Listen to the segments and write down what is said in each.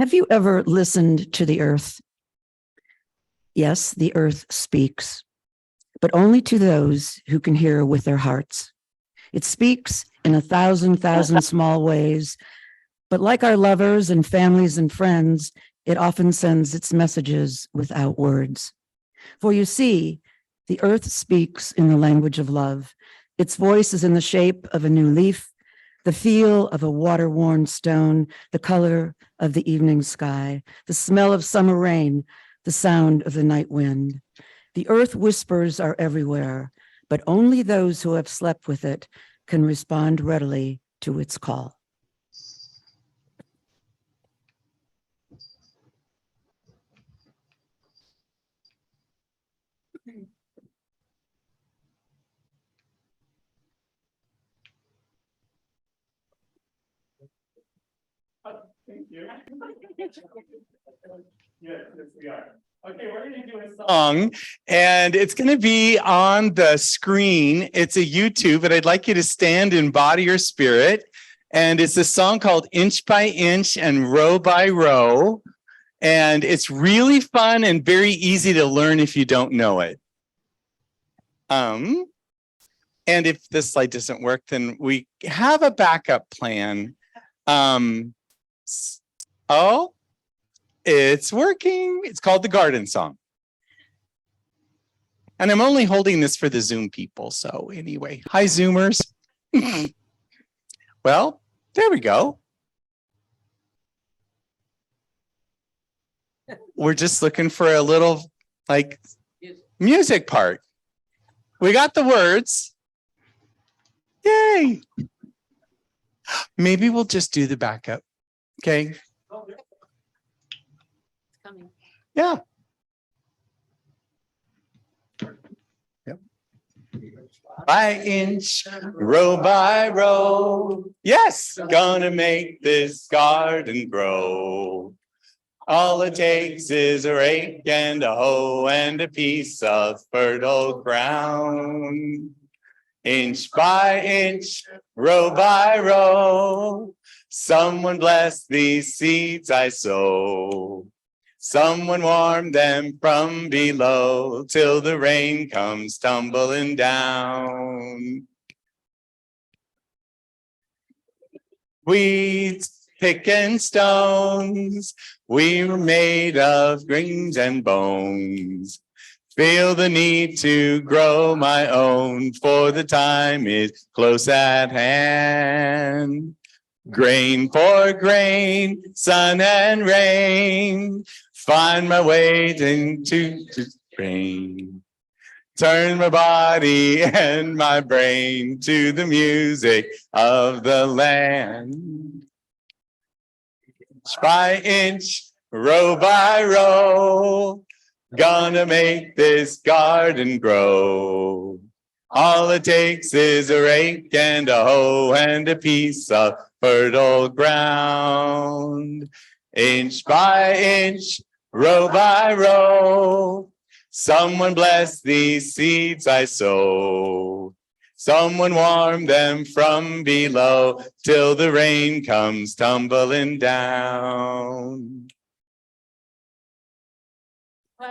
Have you ever listened to the earth? Yes, the earth speaks, but only to those who can hear with their hearts. It speaks in 1,000 small ways, but like our lovers and families and friends, it often sends its messages without words. For you see, the earth speaks in the language of love. Its voice is in the shape of a new leaf, the feel of a water-worn stone, the color of the evening sky, the smell of summer rain, the sound of the night wind. The earth whispers are everywhere, but only those who have slept with it can respond readily to its call. Thank you. Yes, we are. Okay, we're going to do a song, and it's going to be on the screen. It's a YouTube, and I'd like you to stand in body or spirit. And it's a song called Inch by Inch and Row by Row. And it's really fun and very easy to learn if you don't know it. And if this slide doesn't work, then we have a backup plan. Oh, it's working. It's called the Garden Song. And I'm only holding this for the Zoom people. So anyway, hi Zoomers. Well, there we go. We're just looking for a little like music part. We got the words. Yay. Maybe we'll just do the backup. Okay. Coming. Yeah. Yep. By inch, row by row. Yes, gonna make this garden grow. All it takes is a rake and a hoe and a piece of fertile ground. Inch by inch, row by row. Someone bless these seeds I sow. Someone warm them from below till the rain comes tumbling down. Weeds, picking stones, we were made of grains and bones. Feel the need to grow my own, for the time is close at hand. Grain for grain, sun and rain, find my way into rain. Turn my body and my brain to the music of the land. Inch by inch, row by row, gonna make this garden grow. All it takes is a rake and a hoe and a piece of fertile ground. Inch by inch, row by row, someone bless these seeds I sow. Someone warm them from below till the rain comes tumbling down.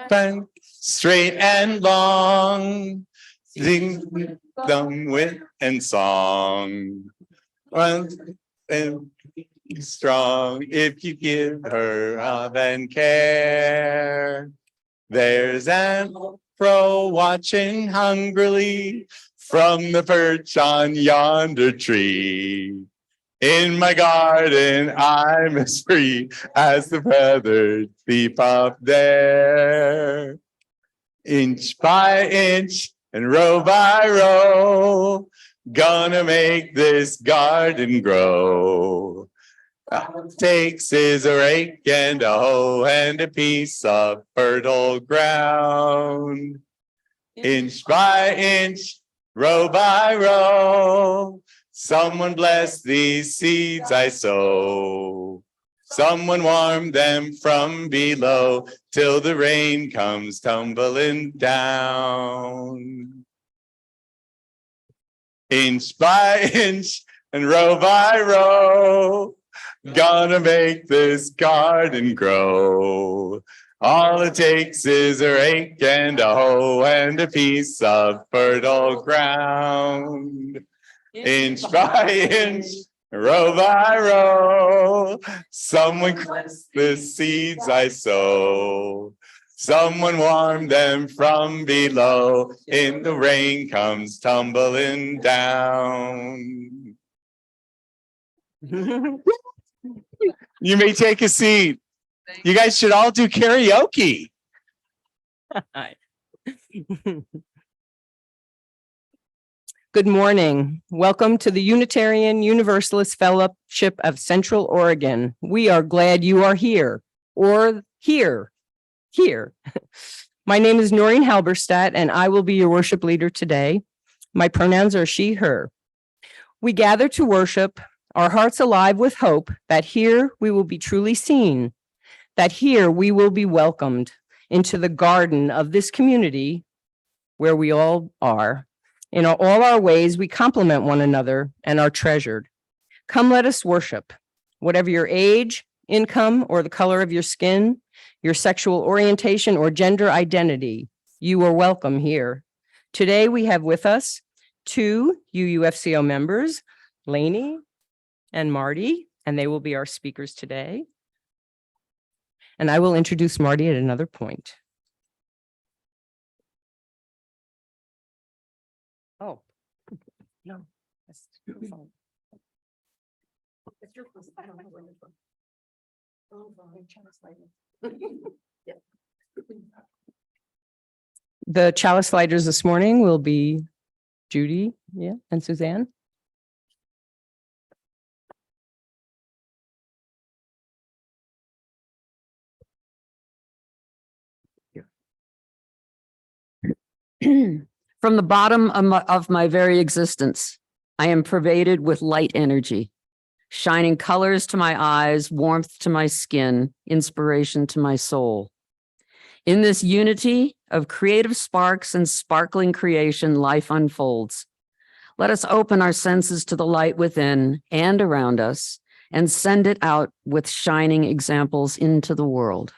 Bang, straight and long, sing them with and song. One and strong if you give her love and care. There's an crow watching hungrily from the perch on yonder tree. In my garden, I'm as free as the feathered thief up there. Inch by inch and row by row, gonna make this garden grow. All it takes is a rake and a hoe and a piece of fertile ground. Inch by inch, row by row, someone bless these seeds I sow. Someone warm them from below till the rain comes tumbling down. Inch by inch and row by row, Gonna make this garden grow. All it takes is a rake and a hoe and a piece of fertile ground. Inch by inch, row by row, someone cuts the seeds I sow. Someone warmed them from below. In the rain comes tumbling down. You may take a seat. You guys should all do karaoke. Good morning. Welcome to the Unitarian Universalist Fellowship of Central Oregon. We are glad you are here, or here. My name is Noreen Halberstadt, and I will be your worship leader today. My pronouns are she, her. We gather to worship, our hearts alive with hope that here we will be truly seen, that here we will be welcomed into the garden of this community where we all are. In all our ways, we complement one another and are treasured. Come, let us worship. Whatever your age, income, or the color of your skin, your sexual orientation or gender identity, you are welcome here. Today, we have with us two UUFCO members, Lainey and Marty, and they will be our speakers today. And I will introduce Marty at another point. Oh, no. That's your phone. It's your phone. I don't know where it's from. Oh, chalice lighter. Yeah. The chalice lighters this morning will be Judy, and Suzanne. From the bottom of my very existence, I am pervaded with light energy, shining colors to my eyes, warmth to my skin, inspiration to my soul. In this unity of creative sparks and sparkling creation, life unfolds. Let us open our senses to the light within and around us and send it out with shining examples into the world.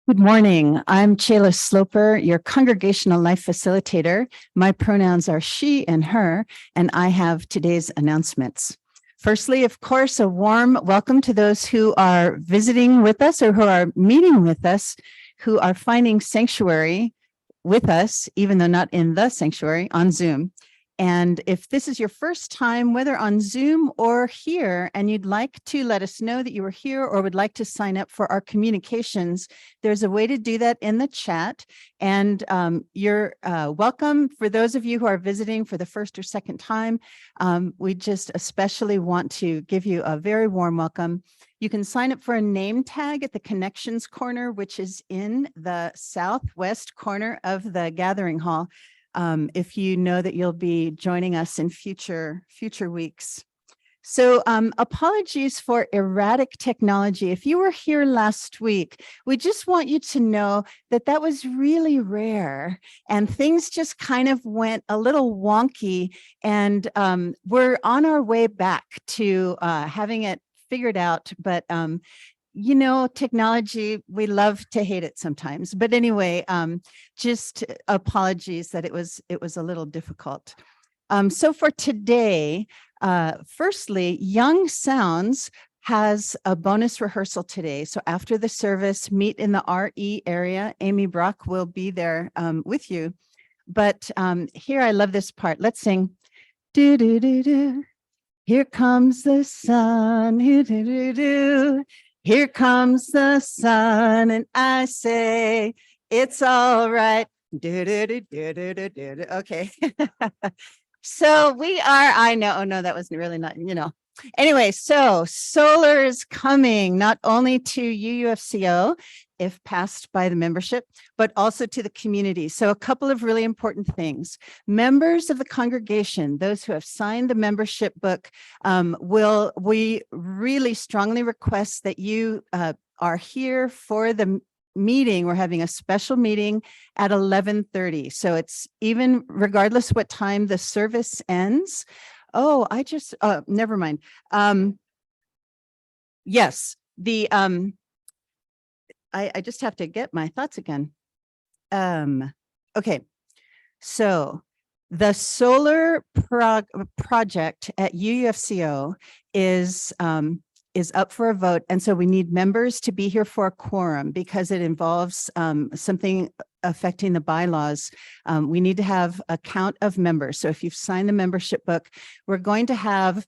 Good morning. I'm Chayla Sloper, your congregational life facilitator. My pronouns are she and her, and I have today's announcements. Firstly, of course, a warm welcome to those who are visiting with us or who are meeting with us, who are finding sanctuary with us, even though not in the sanctuary, on Zoom. And if this is your first time, whether on Zoom or here, and you'd like to let us know that you were here or would like to sign up for our communications, there's a way to do that in the chat. And you're welcome. For those of you who are visiting for the first or second time, we just especially want to give you a very warm welcome. You can sign up for a name tag at the connections corner, which is in the southwest corner of the gathering hall. If you know that you'll be joining us in future weeks. So apologies for erratic technology. If you were here last week, we just want you to know that that was really rare and things just kind of went a little wonky, and we're on our way back to having it figured out. But you know, technology, we love to hate it sometimes. But anyway, just apologies that it was a little difficult. So for today, firstly, Young Sounds has a bonus rehearsal today. So after the service, meet in the RE area. Amy Brock will be there with you. But here, I love this part. Let's sing. Do, do, do, do. Here comes the sun. Do, do, do, do. Here comes the sun. And I say, it's all right. Do, do, do, do, do, do, do. Okay. So we are, I know, oh no, that was really not, you know. Anyway, so solar is coming not only to UUFCO, if passed by the membership, but also to the community. So a couple of really important things. Members of the congregation, those who have signed the membership book, we really strongly request that you are here for the meeting. We're having a special meeting at 11:30. So it's even regardless what time the service ends. Oh, never mind. Yes, the I just have to get my thoughts again. Okay, so the solar project at UUFCO is up for a vote. And so we need members to be here for a quorum because it involves something affecting the bylaws. We need to have a count of members. So if you've signed the membership book, we're going to have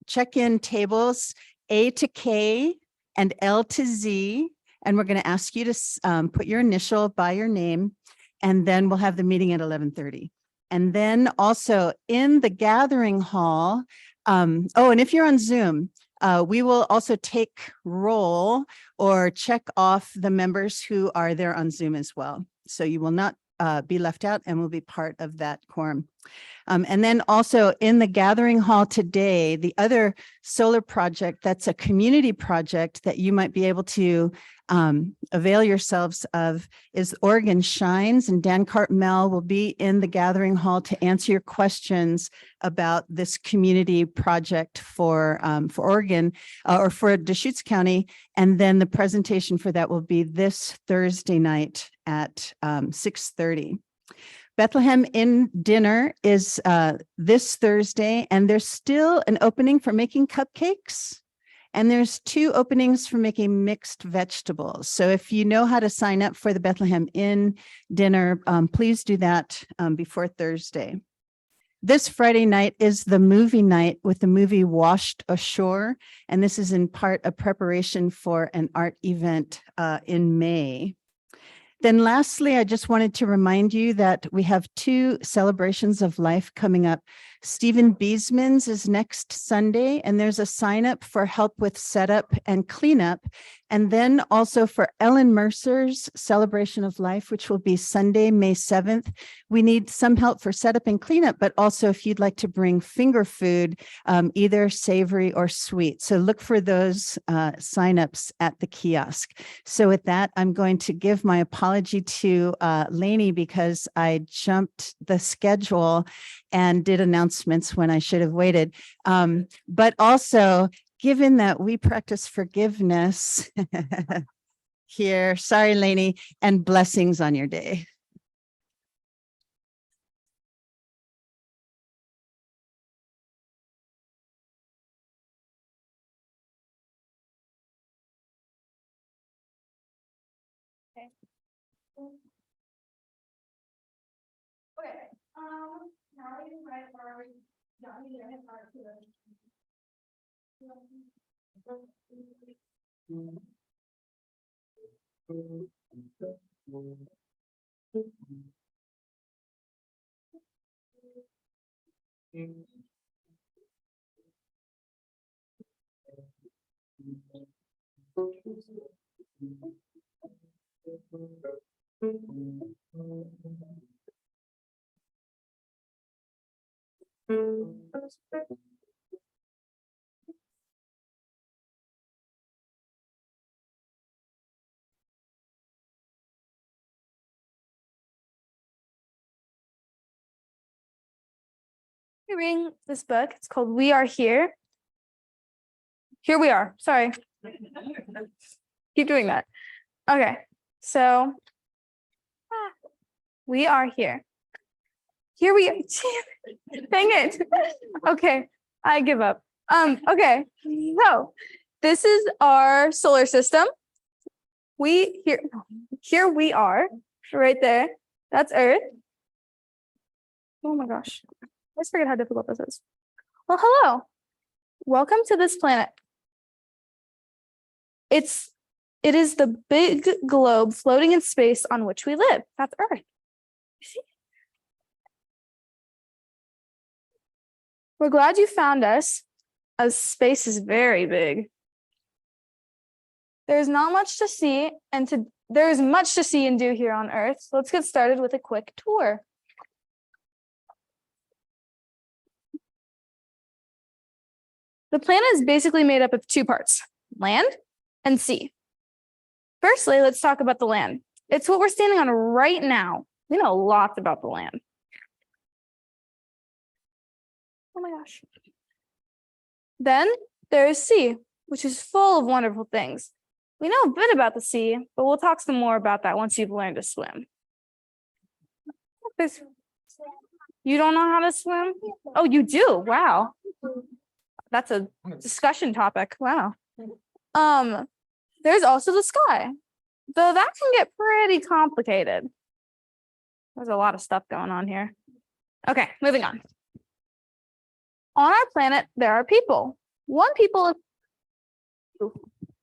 check-in tables A to K and L to Z. And we're going to ask you to put your initial by your name, and then we'll have the meeting at 11:30. And then also in the gathering hall, and if you're on Zoom, we will also take roll or check off the members who are there on Zoom as well. So you will not be left out and will be part of that quorum. And then also in the gathering hall today, the other solar project that's a community project that you might be able to avail yourselves of is Oregon Shines, and Dan Cartmel will be in the gathering hall to answer your questions about this community project for Oregon or for Deschutes County. And then the presentation for that will be this Thursday night at 6:30. Bethlehem Inn dinner is this Thursday, and there's still an opening for making cupcakes. And there's 2 openings for making mixed vegetables. So if you know how to sign up for the Bethlehem Inn dinner, please do that before Thursday. This Friday night is the movie night with the movie Washed Ashore. And this is in part a preparation for an art event in May. Then lastly, I just wanted to remind you that we have 2 celebrations of life coming up. Stephen Beesman's is next Sunday, and there's a sign up for help with setup and cleanup. And then also for Ellen Mercer's celebration of life, which will be Sunday, May 7th. We need some help for setup and cleanup, but also if you'd like to bring finger food, either savory or sweet. So look for those signups at the kiosk. So with that, I'm going to give my apology to Lainey because I jumped the schedule and did announcements when I should have waited. But also, given that we practice forgiveness here, sorry, Lainey, and blessings on your day. Okay. Now you write our Johnny and our Reading this book. It's called We Are Here. Here we are. Sorry. Keep doing that. Okay. So we are here. Here we are. Dang it. Okay. I give up. Okay. So this is our solar system. Here we are right there. That's Earth. Oh my gosh. I always forget how difficult this is. Well, hello. Welcome to this planet. It is the big globe floating in space on which we live. That's Earth. You see? We're glad you found us, as space is very big. There's not much to see, there is much to see and do here on Earth. So let's get started with a quick tour. The planet is basically made up of two parts, land and sea. Firstly, let's talk about the land. It's what we're standing on right now. We know lots about the land. Oh my gosh. Then there is sea, which is full of wonderful things. We know a bit about the sea, but we'll talk some more about that once you've learned to swim. You don't know how to swim? Oh, you do? Wow. That's a discussion topic. Wow. There's also the sky, though that can get pretty complicated. There's a lot of stuff going on here. Okay, moving on. On our planet, there are people. One people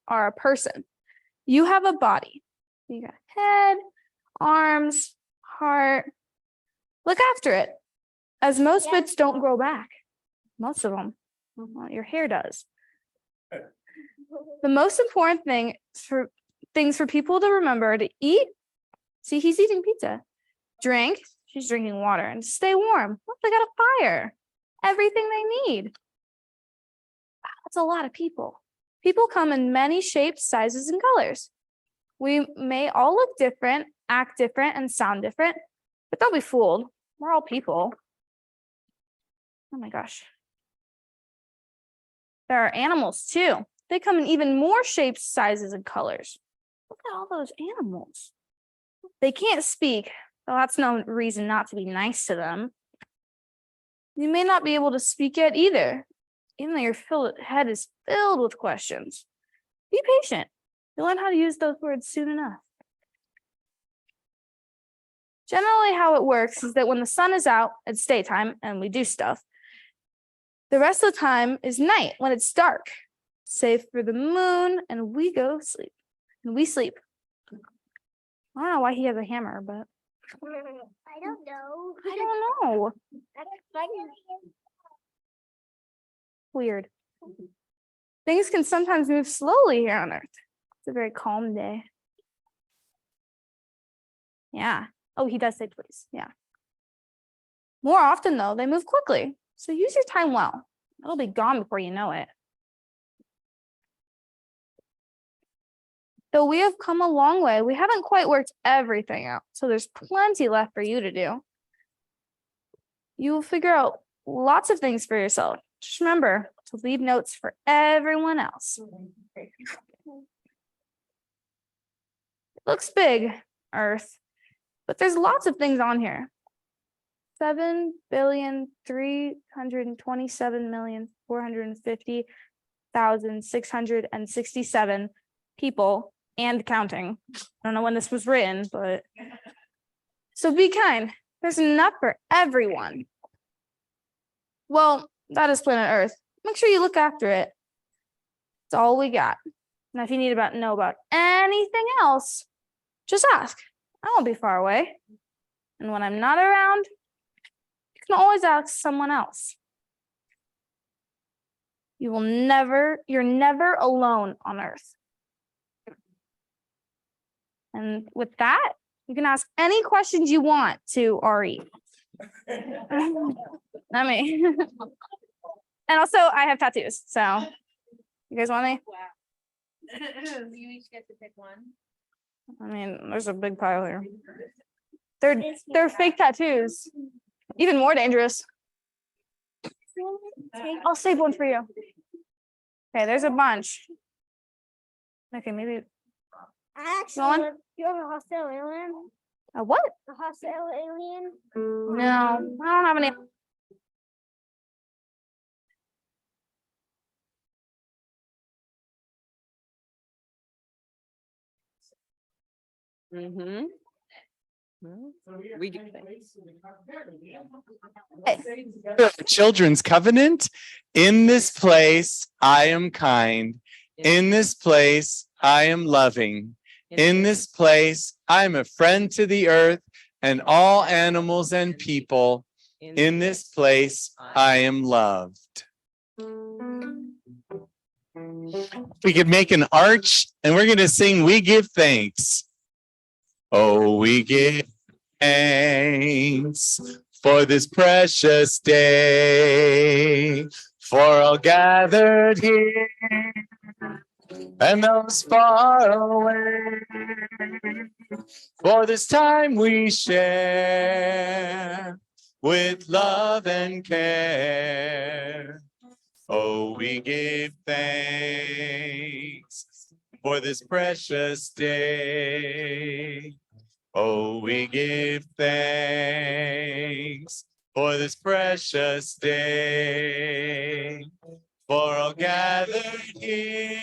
are a person. You have a body. You got head, arms, heart. Look after it, as most bits don't grow back. Most of them. Well, your hair does. The most important things for people to remember to eat. See, he's eating pizza. Drink. She's drinking water, and stay warm. Look, they got a fire. Everything they need. Wow, that's a lot of people. People come in many shapes, sizes, and colors. We may all look different, act different, and sound different, but don't be fooled. We're all people. Oh my gosh. There are animals too. They come in even more shapes, sizes, and colors. Look at all those animals. They can't speak, so that's no reason not to be nice to them. You may not be able to speak yet either, even though your head is filled with questions. Be patient. You'll learn how to use those words soon enough. Generally, how it works is that when the sun is out, it's daytime and we do stuff. The rest of the time is night when it's dark, save for the moon, and we go sleep. And we sleep. I don't know why he has a hammer, but I don't know. I don't know. That's funny. Weird. Things can sometimes move slowly here on Earth. It's a very calm day. Yeah. Oh, he does say please. Yeah. More often, though, they move quickly. So use your time well. It'll be gone before you know it. Though we have come a long way, we haven't quite worked everything out. So there's plenty left for you to do. You will figure out lots of things for yourself. Just remember to leave notes for everyone else. It looks big, Earth, but there's lots of things on here. 7,327,450,667 people and counting. I don't know when this was written, but so be kind. There's enough for everyone. Well, that is planet Earth. Make sure you look after it. It's all we got. Now, if you need to know about anything else, just ask. I won't be far away. And when I'm not around, you can always ask someone else. You're never alone on Earth. And with that, you can ask any questions you want to RE. Not me. And also, I have tattoos. So, you guys want me? You each get to pick one. I mean, there's a big pile here. They're fake tattoos. Even more dangerous. I'll save one for you. Okay, there's a bunch. Okay, maybe Actually, you have a hostile alien? a what? A hostile alien? No, I don't have any. Mm-hmm. We do. Children's covenant. In this place, I am kind. In this place, I am loving. In this place, I'm a friend to the earth and all animals and people. In this place, I am loved. We could make an arch and we're going to sing We Give Thanks. Oh, we give thanks for this precious day, for all gathered here and those far away, for this time we share with love and care. Oh, we give thanks for this precious day. Oh, we give thanks for this precious day, for all gathered here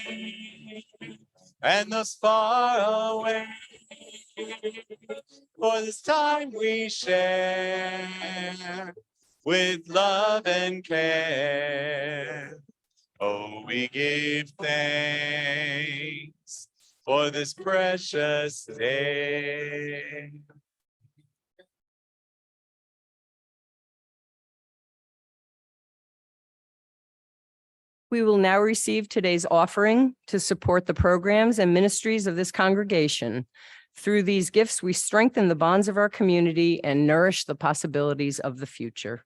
and those far away, for this time we share with love and care. Oh, we give thanks for this precious day. We will now receive today's offering to support the programs and ministries of this congregation. Through these gifts, we strengthen the bonds of our community and nourish the possibilities of the future.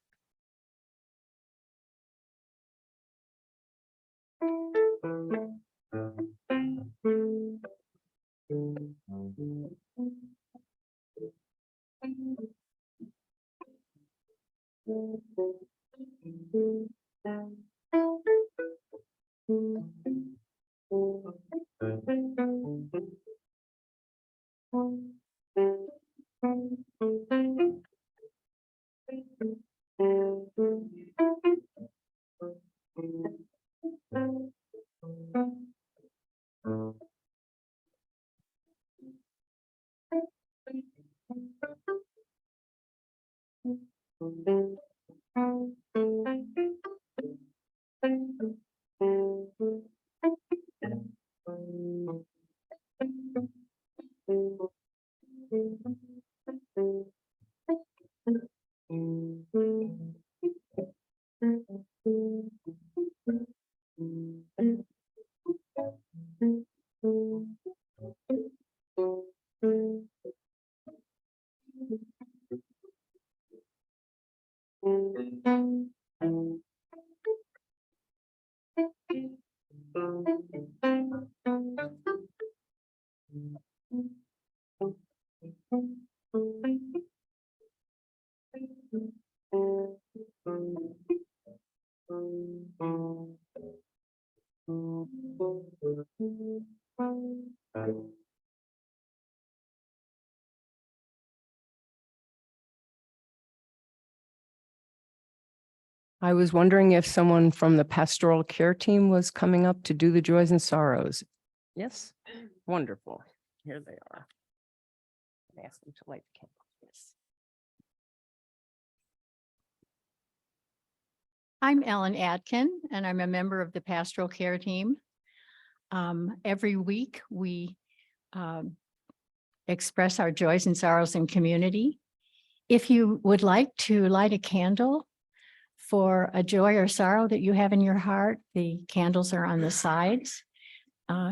I was wondering if someone from the pastoral care team was coming up to do the joys and sorrows. Yes, wonderful. Here they are. Ask them to light the candle. Yes. I'm Ellen Adkin, and I'm a member of the pastoral care team. Every week, we express our joys and sorrows in community. If you would like to light a candle for a joy or sorrow that you have in your heart, the candles are on the sides.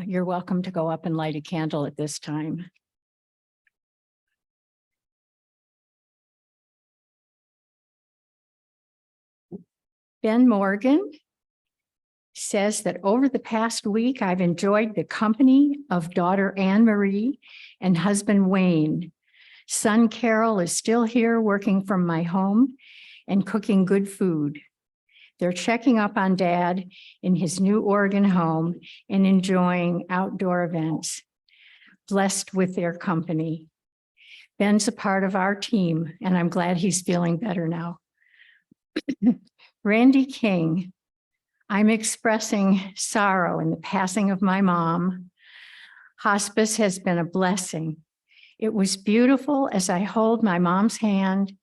You're welcome to go up and light a candle at this time. Ben Morgan says that over the past week, I've enjoyed the company of daughter Anne Marie and husband Wayne. Son Carol is still here working from my home and cooking good food. They're checking up on Dad in his new Oregon home and enjoying outdoor events. Blessed with their company. Ben's a part of our team, and I'm glad he's feeling better now. Randy King, I'm expressing sorrow in the passing of my mom. Hospice has been a blessing. It was beautiful as I hold my mom's hand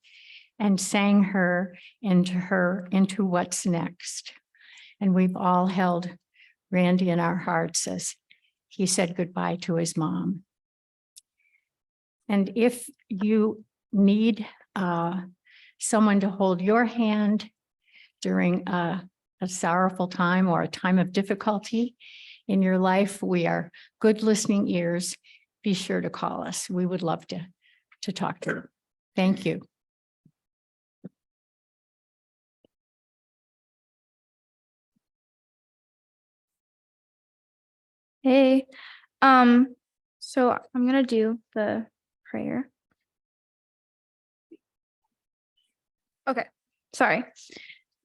and sang her into what's next. And we've all held Randy in our hearts as he said goodbye to his mom. And if you need someone to hold your hand during a sorrowful time or a time of difficulty in your life, we are good listening ears. Be sure to call us. We would love to talk to you. Thank you. Hey, so I'm gonna do the prayer. Okay, sorry.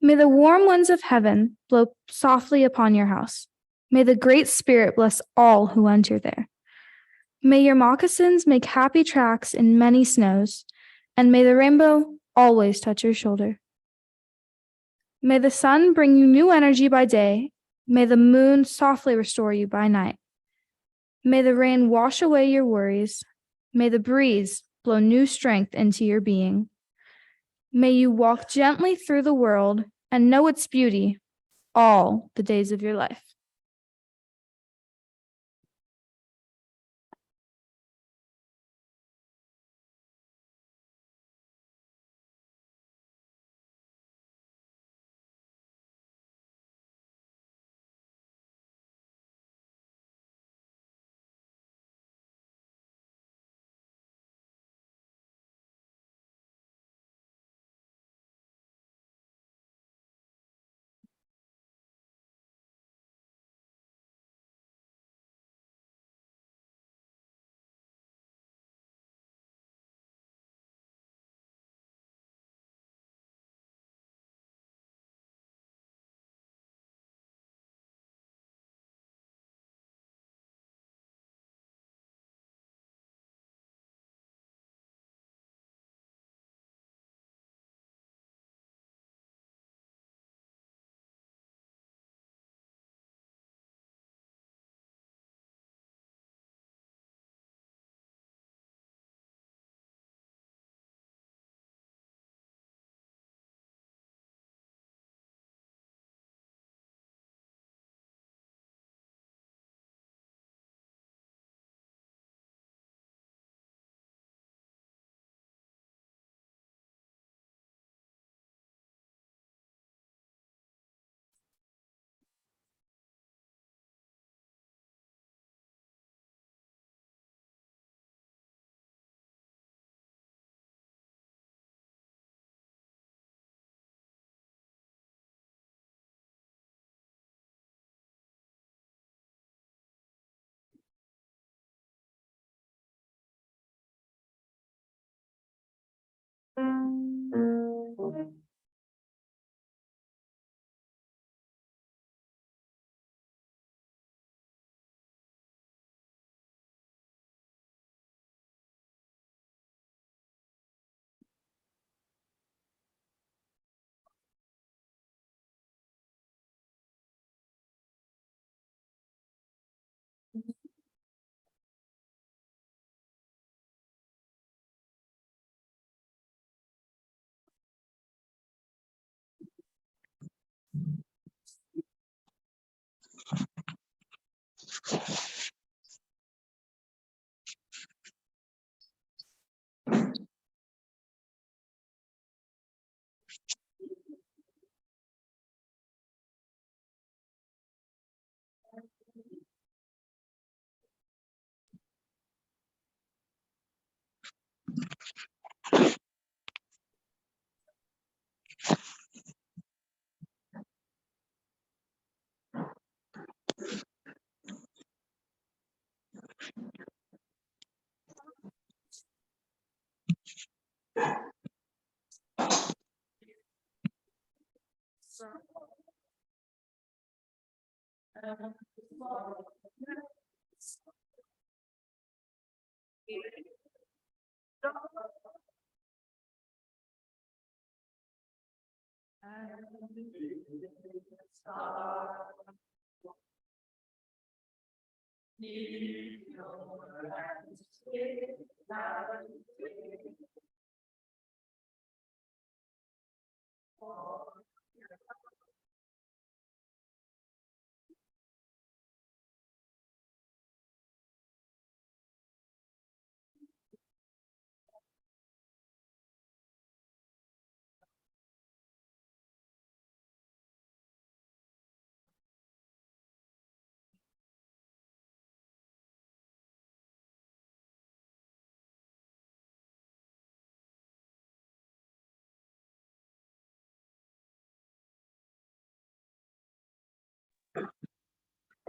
May the warm winds of heaven blow softly upon your house. May the Great Spirit bless all who enter there. May your moccasins make happy tracks in many snows, and may the rainbow always touch your shoulder. May the sun bring you new energy by day. May the moon softly restore you by night. May the rain wash away your worries. May the breeze blow new strength into your being. May you walk gently through the world and know its beauty all the days of your life.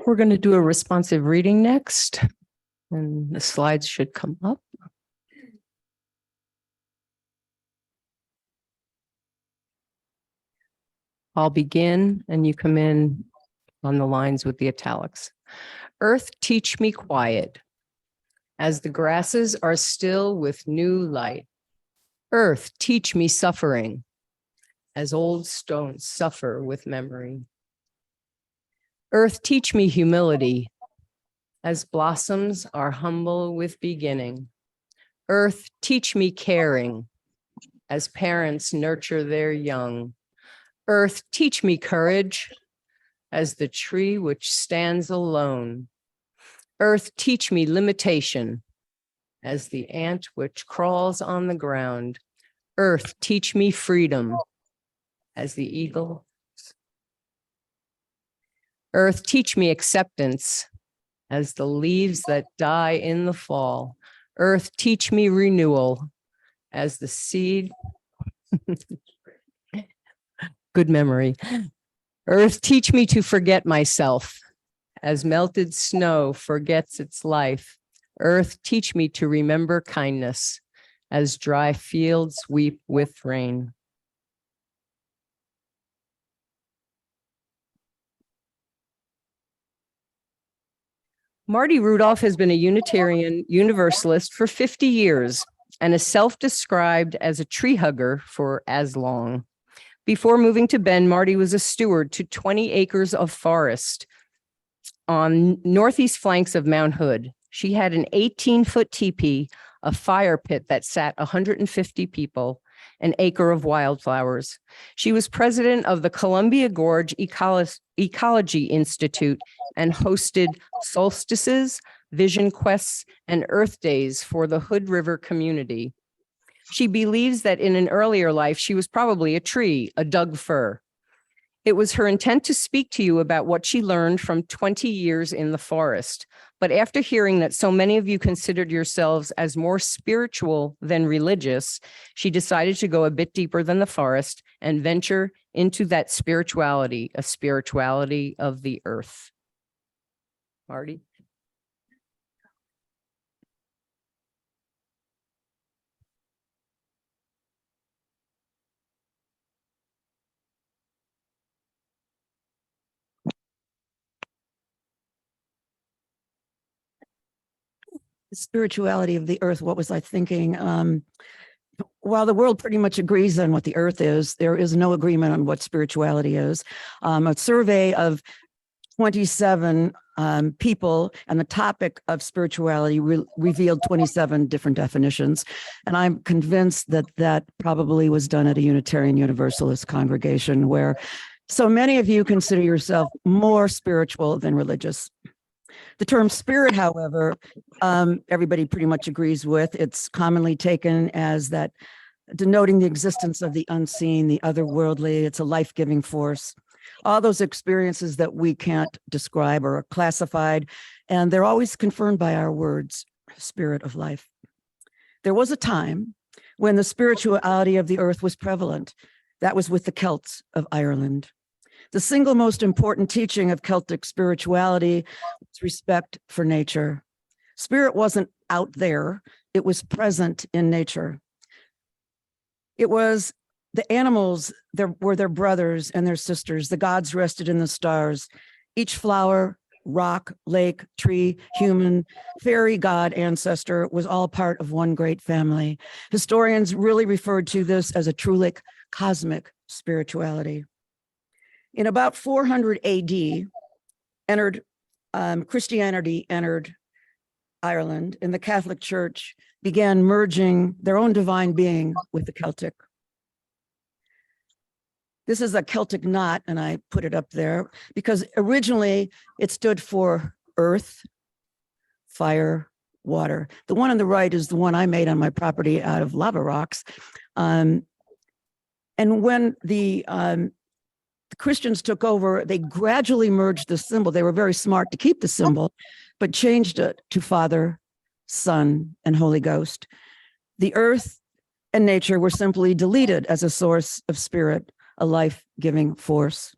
We're going to do a responsive reading next, and the slides should come up. I'll begin and you come in on the lines with the italics. Earth, teach me quiet as the grasses are still with new light. Earth, teach me suffering as old stones suffer with memory. Earth, teach me humility as blossoms are humble with beginning. Earth, teach me caring as parents nurture their young. Earth, teach me courage as the tree which stands alone. Earth, teach me limitation as the ant which crawls on the ground. Earth, teach me freedom as the eagle. Earth, teach me acceptance as the leaves that die in the fall. Earth, teach me renewal as the seed. Good memory. Earth, teach me to forget myself as melted snow forgets its life. Earth, teach me to remember kindness as dry fields weep with rain. Marty Rudolph has been a Unitarian Universalist for 50 years and is self-described as a tree hugger for as long. Before moving to Bend, Marty was a steward to 20 acres of forest on northeast flanks of Mount Hood. She had an 18-foot teepee, a fire pit that sat 150 people, an acre of wildflowers. She was president of the Columbia Gorge Ecology Institute and hosted solstices, vision quests, and Earth Days for the Hood River community. She believes that in an earlier life, she was probably a tree, a Doug fir. It was her intent to speak to you about what she learned from 20 years in the forest. But after hearing that so many of you considered yourselves as more spiritual than religious, she decided to go a bit deeper than the forest and venture into that spirituality, a spirituality of the earth. Marty? The spirituality of the earth. What was I thinking? While the world pretty much agrees on what the earth is, there is no agreement on what spirituality is. A survey of 27 people and the topic of spirituality revealed 27 different definitions. And I'm convinced that that probably was done at a Unitarian Universalist congregation where so many of you consider yourself more spiritual than religious. The term spirit, however, everybody pretty much agrees with. It's commonly taken as that denoting the existence of the unseen, the otherworldly. It's a life-giving force. All those experiences that we can't describe are classified, and they're always confirmed by our words, spirit of life. There was a time when the spirituality of the earth was prevalent. That was with the Celts of Ireland. The single most important teaching of Celtic spirituality was respect for nature. Spirit wasn't out there, it was present in nature. It was The animals were their brothers and their sisters. The gods rested in the stars. Each flower, rock, lake, tree, human, fairy, god, ancestor was all part of one great family. Historians really referred to this as a truly cosmic spirituality. In about 400 AD, Christianity entered Ireland, and the Catholic Church began merging their own divine being with the Celtic. This is a Celtic knot, and I put it up there because originally it stood for earth, fire, water. The one on the right is the one I made on my property out of lava rocks. And when the Christians took over, they gradually merged the symbol. They were very smart to keep the symbol, but changed it to Father, Son, and Holy Ghost. The earth and nature were simply deleted as a source of spirit, a life-giving force.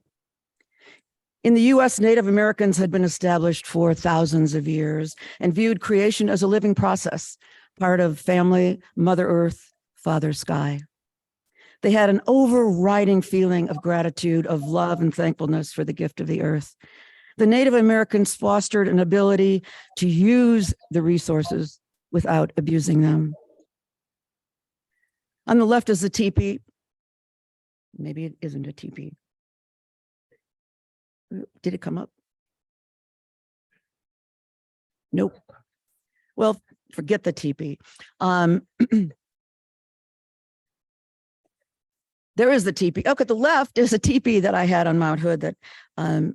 In the US, Native Americans had been established for thousands of years and viewed creation as a living process, part of family, Mother Earth, Father Sky. They had an overriding feeling of gratitude, of love and thankfulness for the gift of the earth. The Native Americans fostered an ability to use the resources without abusing them. On the left is the teepee. Maybe it isn't a teepee. Did it come up? Nope. Well, forget the teepee. There is the teepee. Okay, the left is a teepee that I had on Mount Hood that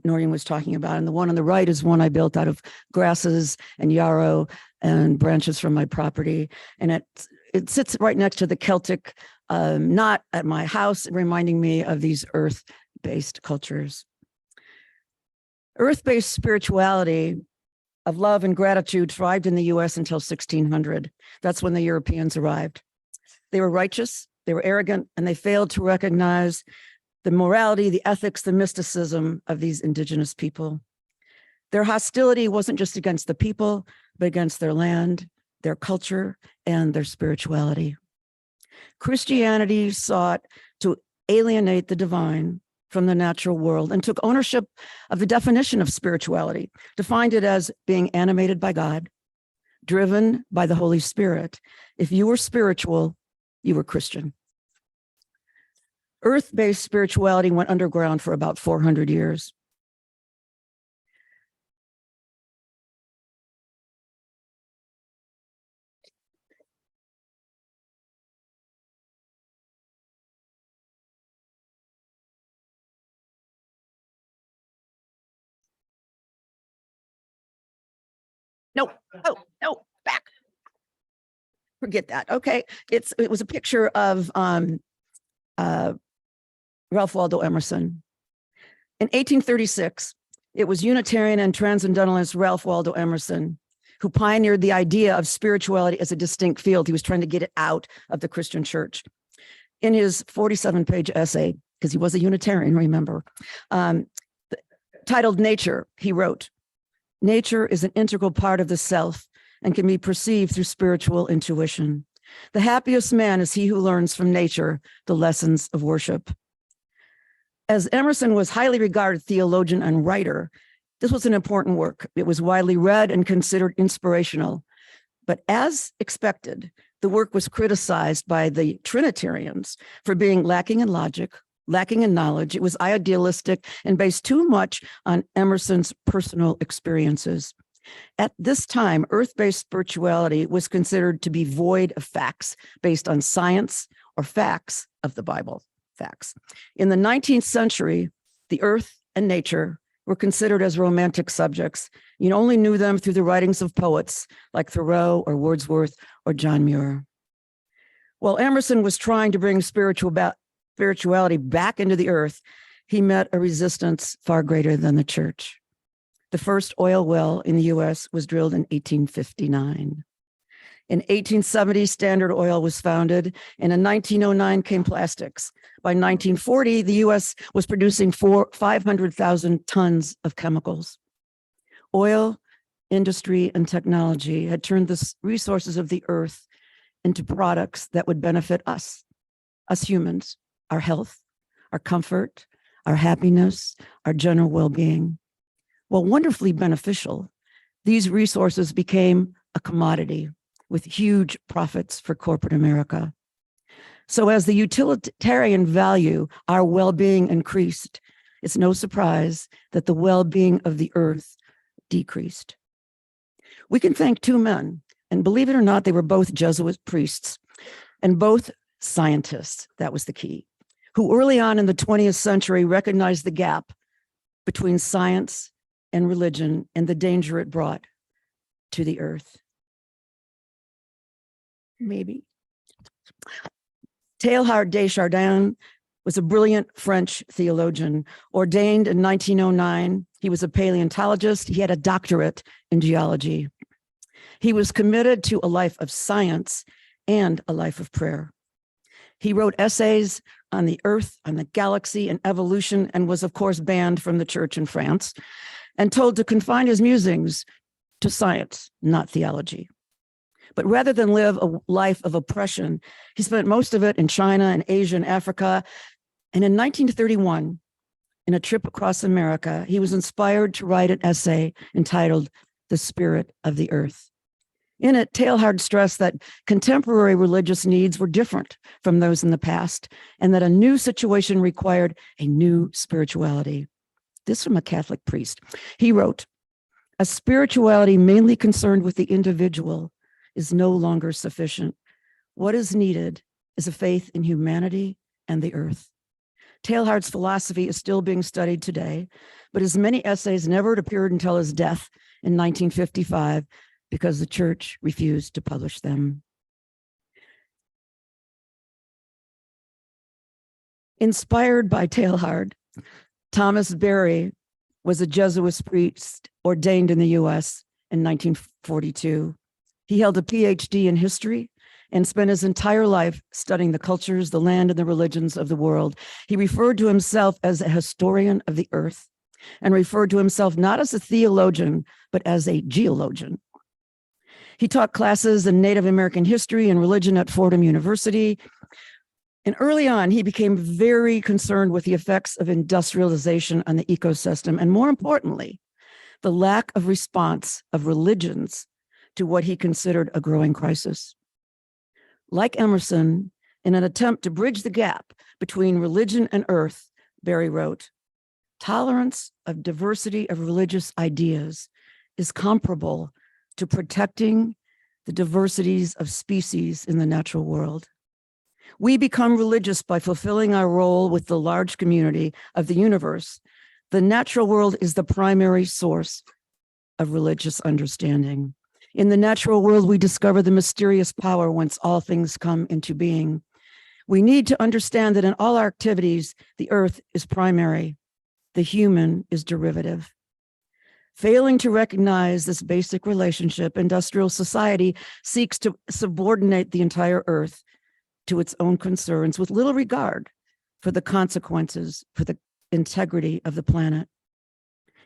Noreen was talking about. And the one on the right is one I built out of grasses and yarrow and branches from my property. And it sits right next to the Celtic knot at my house, reminding me of these earth-based cultures. Earth-based spirituality of love and gratitude thrived in the US until 1600. That's when the Europeans arrived. They were righteous, they were arrogant, and they failed to recognize the morality, the ethics, the mysticism of these indigenous people. Their hostility wasn't just against the people, but against their land, their culture, and their spirituality. Christianity sought to alienate the divine from the natural world and took ownership of the definition of spirituality, defined it as being animated by God, driven by the Holy Spirit. If you were spiritual, you were Christian. Earth-based spirituality went underground for about 400 years. No, no, back. Forget that. Okay, it was a picture of Ralph Waldo Emerson. In 1836, it was Unitarian and Transcendentalist Ralph Waldo Emerson who pioneered the idea of spirituality as a distinct field. He was trying to get it out of the Christian church. In his 47-page essay, because he was a Unitarian, remember, titled Nature, he wrote, "Nature is an integral part of the self and can be perceived through spiritual intuition. The happiest man is he who learns from nature the lessons of worship." As Emerson was highly regarded theologian and writer, this was an important work. It was widely read and considered inspirational. But as expected, the work was criticized by the Trinitarians for being lacking in logic, lacking in knowledge. It was idealistic and based too much on Emerson's personal experiences. At this time, earth-based spirituality was considered to be void of facts based on science or facts of the Bible, facts. In the 19th century, the earth and nature were considered as romantic subjects. You only knew them through the writings of poets like Thoreau or Wordsworth or John Muir. While Emerson was trying to bring spirituality back into the earth, he met a resistance far greater than the church. The first oil well in the US was drilled in 1859. In 1870, Standard Oil was founded, and in 1909 came plastics. By 1940, the US was producing 500,000 tons of chemicals. Oil, industry, and technology had turned the resources of the earth into products that would benefit us humans, our health, our comfort, our happiness, our general well-being. While wonderfully beneficial, these resources became a commodity with huge profits for corporate America. So as the utilitarian value, our well-being increased, it's no surprise that the well-being of the earth decreased. We can thank two men, and believe it or not, they were both Jesuit priests and both scientists, that was the key, who early on in the 20th century recognized the gap between science and religion and the danger it brought to the earth. Maybe. Teilhard de Chardin was a brilliant French theologian, ordained in 1909. He was a paleontologist. He had a doctorate in geology. He was committed to a life of science and a life of prayer. He wrote essays on the earth, on the galaxy, and evolution, and was, of course, banned from the church in France and told to confine his musings to science, not theology. But rather than live a life of oppression, he spent most of it in China and Asia and Africa. And in 1931, in a trip across America, he was inspired to write an essay entitled The Spirit of the Earth. In it, Teilhard stressed that contemporary religious needs were different from those in the past, and that a new situation required a new spirituality. This from a Catholic priest. He wrote, "A spirituality mainly concerned with the individual is no longer sufficient. What is needed is a faith in humanity and the earth." Teilhard's philosophy is still being studied today, but his many essays never appeared until his death in 1955 because the church refused to publish them. Inspired by Teilhard, Thomas Berry was a Jesuit priest ordained in the US in 1942. He held a PhD in history and spent his entire life studying the cultures, the land, and the religions of the world. He referred to himself as a historian of the earth and referred to himself not as a theologian, but as a geologian. He taught classes in Native American history and religion at Fordham University. And early on, he became very concerned with the effects of industrialization on the ecosystem, and more importantly, the lack of response of religions to what he considered a growing crisis. Like Emerson, in an attempt to bridge the gap between religion and earth, Berry wrote, "Tolerance of diversity of religious ideas is comparable to protecting the diversities of species in the natural world. We become religious by fulfilling our role with the large community of the universe. The natural world is the primary source of religious understanding. In the natural world, we discover the mysterious power whence all things come into being. We need to understand that in all our activities, the earth is primary, the human is derivative. Failing to recognize this basic relationship, industrial society seeks to subordinate the entire earth to its own concerns with little regard for the consequences for the integrity of the planet."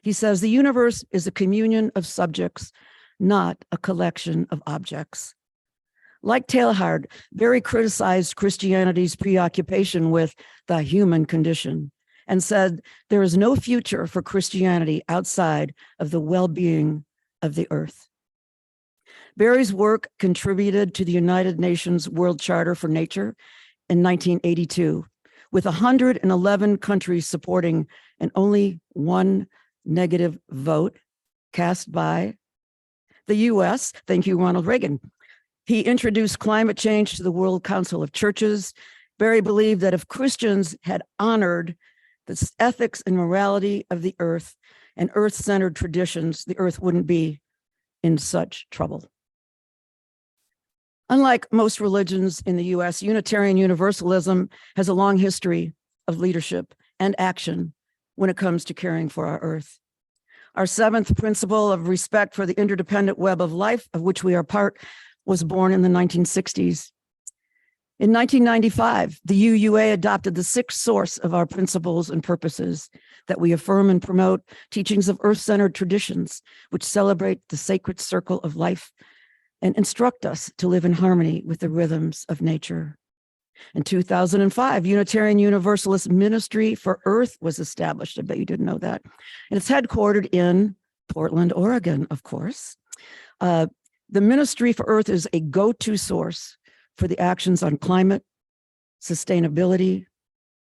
He says, "The universe is a communion of subjects, not a collection of objects." Like Teilhard, Berry criticized Christianity's preoccupation with the human condition and said there is no future for Christianity outside of the well-being of the earth. Berry's work contributed to the United Nations World Charter for Nature in 1982, with 111 countries supporting and only one negative vote cast by the US. Thank you, Ronald Reagan. He introduced climate change to the World Council of Churches. Berry believed that if Christians had honored the ethics and morality of the earth and earth-centered traditions, the earth wouldn't be in such trouble. Unlike most religions in the US, Unitarian Universalism has a long history of leadership and action when it comes to caring for our earth. Our seventh principle of respect for the interdependent web of life, of which we are part, was born in the 1960s. In 1995, the UUA adopted the sixth source of our principles and purposes, that we affirm and promote teachings of earth-centered traditions, which celebrate the sacred circle of life and instruct us to live in harmony with the rhythms of nature. In 2005, Unitarian Universalist Ministry for Earth was established. I bet you didn't know that. And it's headquartered in Portland, Oregon, of course. The Ministry for Earth is a go-to source for the actions on climate, sustainability,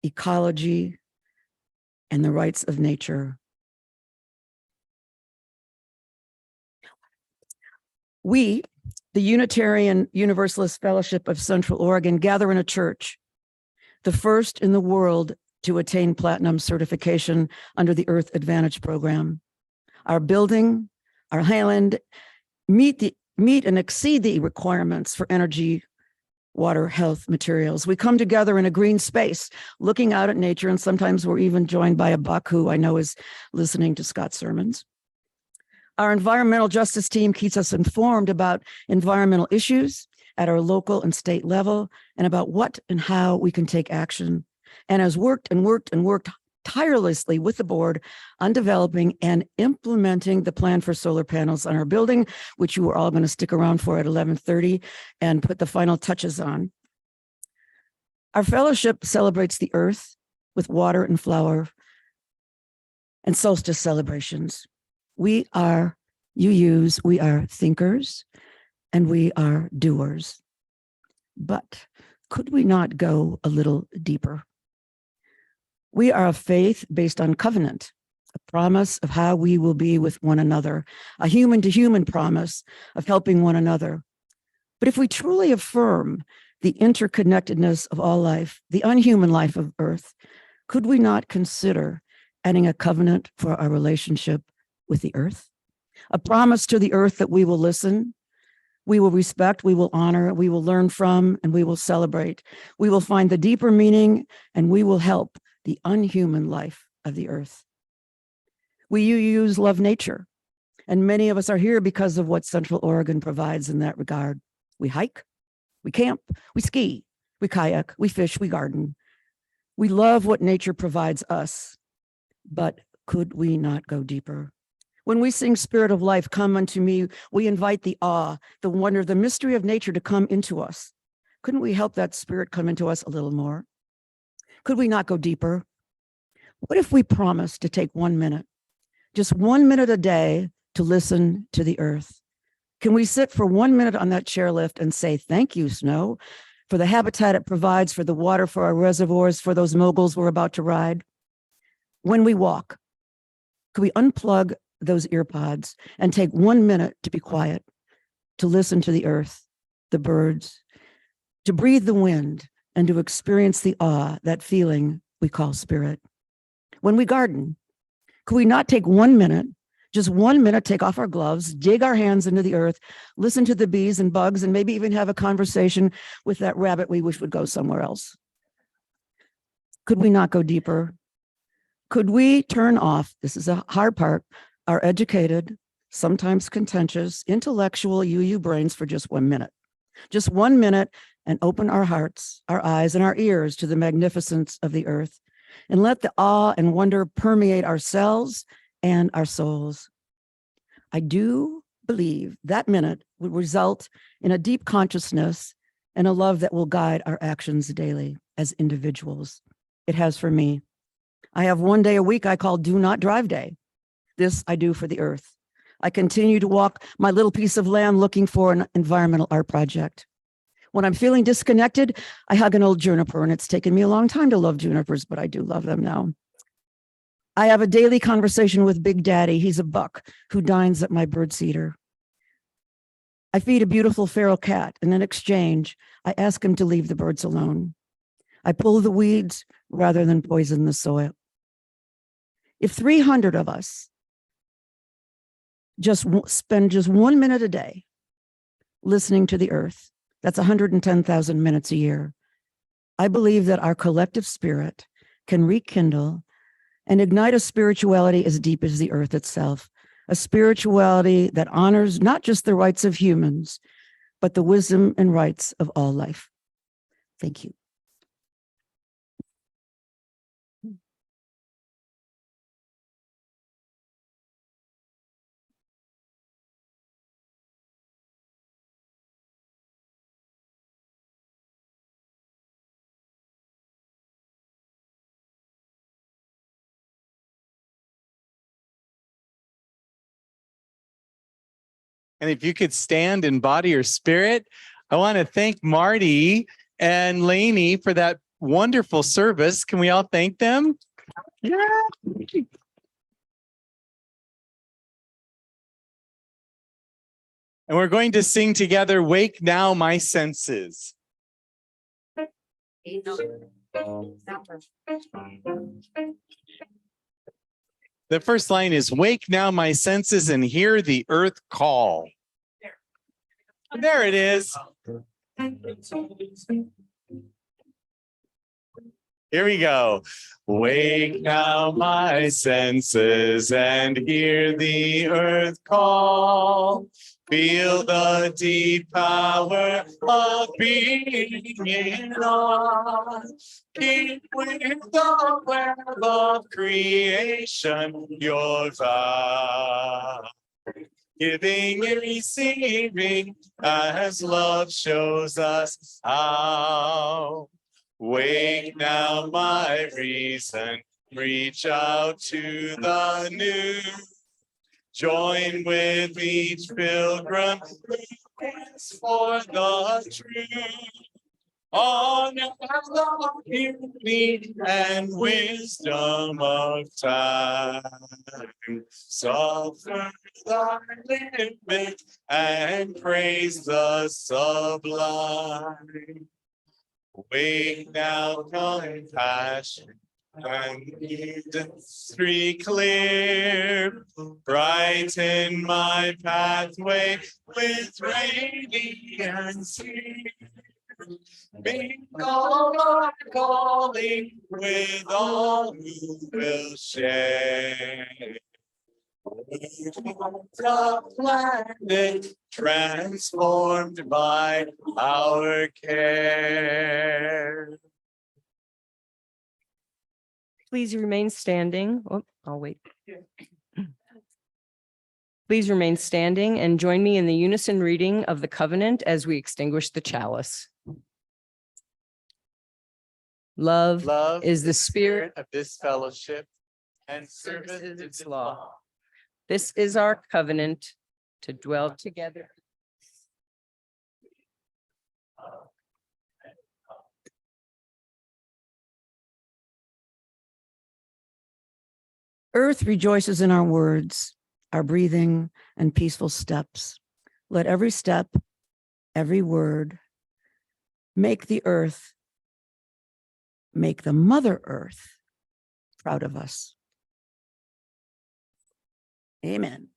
ecology, and the rights of nature. We, the Unitarian Universalist Fellowship of Central Oregon, gather in a church, the first in the world to attain platinum certification under the Earth Advantage program. Our building, our highland meet and exceed the requirements for energy, water, health, materials. We come together in a green space, looking out at nature, and sometimes we're even joined by a buck who I know is listening to Scott's sermons. Our environmental justice team keeps us informed about environmental issues at our local and state level and about what and how we can take action, and has worked tirelessly with the board on developing and implementing the plan for solar panels on our building, which you are all going to stick around for at 11:30 and put the final touches on. Our fellowship celebrates the earth with water and flower and solstice celebrations. We are thinkers and we are doers. But could we not go a little deeper? We are a faith based on covenant, a promise of how we will be with one another, a human-to-human promise of helping one another. But if we truly affirm the interconnectedness of all life, the unhuman life of Earth, could we not consider adding a covenant for our relationship with the Earth? A promise to the Earth that we will listen, we will respect, we will honor, we will learn from, and we will celebrate. We will find the deeper meaning, and we will help the unhuman life of the Earth. We use love nature, and many of us are here because of what Central Oregon provides in that regard. We hike, we camp, we ski, we kayak, we fish, we garden. We love what nature provides us, but could we not go deeper? When we sing Spirit of Life, come unto me, we invite the awe, the wonder, the mystery of nature to come into us. Couldn't we help that spirit come into us a little more? Could we not go deeper? What if we promise to take 1 minute, just 1 minute a day to listen to the earth? Can we sit for 1 minute on that chairlift and say, thank you, snow, for the habitat it provides, for the water, for our reservoirs, for those moguls we're about to ride? When we walk, could we unplug those ear pods and take 1 minute to be quiet, to listen to the earth, the birds, to breathe the wind, and to experience the awe, that feeling we call spirit? When we garden, could we not take 1 minute, just 1 minute, take off our gloves, dig our hands into the earth, listen to the bees and bugs, and maybe even have a conversation with that rabbit we wish would go somewhere else? Could we not go deeper? Could we turn off, this is a hard part, our educated, sometimes contentious, intellectual UU brains for just 1 minute? Just 1 minute, and open our hearts, our eyes, and our ears to the magnificence of the earth, and let the awe and wonder permeate ourselves and our souls. I do believe that minute would result in a deep consciousness and a love that will guide our actions daily as individuals. It has for me. I have 1 day a week I call Do Not Drive Day. This I do for the earth. I continue to walk my little piece of land looking for an environmental art project. When I'm feeling disconnected, I hug an old juniper, and it's taken me a long time to love junipers, but I do love them now. I have a daily conversation with Big Daddy. He's a buck who dines at my birdseeder. I feed a beautiful feral cat, and in exchange, I ask him to leave the birds alone. I pull the weeds rather than poison the soil. If 300 of us spend just 1 minute a day listening to the earth, that's 110,000 minutes a year. I believe that our collective spirit can rekindle and ignite a spirituality as deep as the earth itself, a spirituality that honors not just the rights of humans, but the wisdom and rights of all life. Thank you. And if you could stand in body or spirit, I want to thank Marty and Lainey for that wonderful service. Can we all thank them? Yeah. And we're going to sing together, Wake Now My Senses. The first line is, wake now my senses and hear the earth call. There it is. Here we go. Wake now my senses and hear the earth call. Feel the deep power of being in awe. Keep with the web of creation your vow. Giving and receiving as love shows us how. Wake now my reason, reach out to the new. Join with each pilgrim who quest for the truth. Honor the beauty and wisdom of time. Suffer thy limit and praise the sublime. Wake now compassion and industry clear. Brighten my pathway with radiance here. Be all calling with all who will share. The planet transformed by our care. Please remain standing. Oh, I'll wait. Please remain standing and join me in the unison reading of the covenant as we extinguish the chalice. Love is the spirit of this fellowship and service is its law. This is our covenant to dwell together. Earth rejoices in our words, our breathing and peaceful steps. Let every step, every word, make the earth, make the Mother Earth proud of us. Amen.